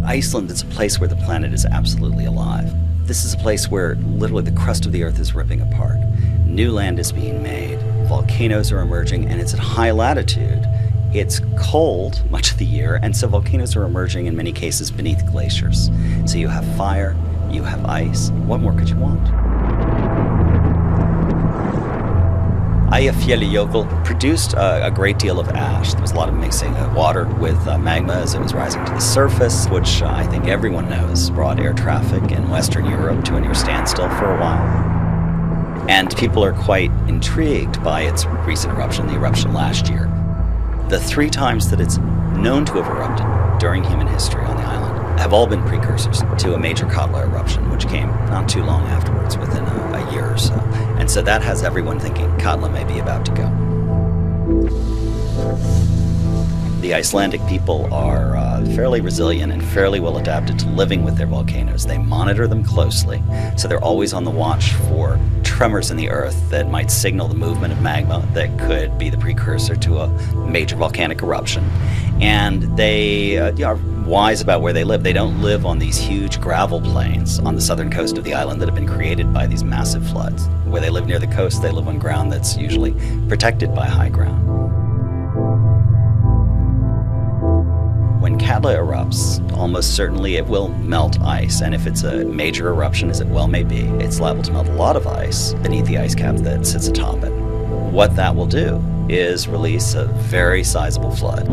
Iceland is a place where the planet is absolutely alive. This is a place where literally the crust of the earth is ripping apart. New land is being made, volcanoes are emerging, and it's at high latitude. It's cold much of the year, and so volcanoes are emerging in many cases beneath glaciers. So you have fire, you have ice. What more could you want? Eyjafjallajökull produced a great deal of ash. There was a lot of mixing of water with magma as it was rising to the surface, which I think everyone knows brought air traffic in Western Europe to a near standstill for a while. And people are quite intrigued by its recent eruption, the eruption last year. The 3 times that it's known to have erupted during human history on the island have all been precursors to a major Katla eruption, which came not too long afterwards, within a year or so. And so that has everyone thinking Katla may be about to go. The Icelandic people are fairly resilient and fairly well adapted to living with their volcanoes. They monitor them closely, so they're always on the watch for tremors in the earth that might signal the movement of magma that could be the precursor to a major volcanic eruption. And they are wise about where they live. They don't live on these huge gravel plains on the southern coast of the island that have been created by these massive floods. Where they live near the coast, they live on ground that's usually protected by high ground. When Katla erupts, almost certainly it will melt ice, and if it's a major eruption, as it well may be, it's liable to melt a lot of ice beneath the ice cap that sits atop it. What that will do is release a very sizable flood.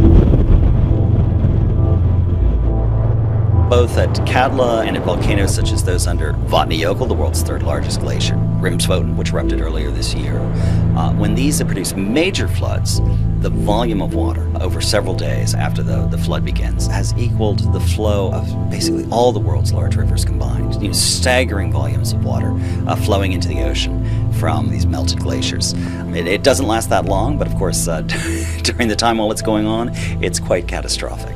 Both at Katla and at volcanoes such as those under Vatnajökull, the world's 3rd largest glacier, Grímsvötn, which erupted earlier this year, when these have produced major floods, the volume of water over several days after the flood begins has equaled the flow of basically all the world's large rivers combined. Staggering volumes of water flowing into the ocean from these melted glaciers. It doesn't last that long, but of course during the time while it's going on, it's quite catastrophic.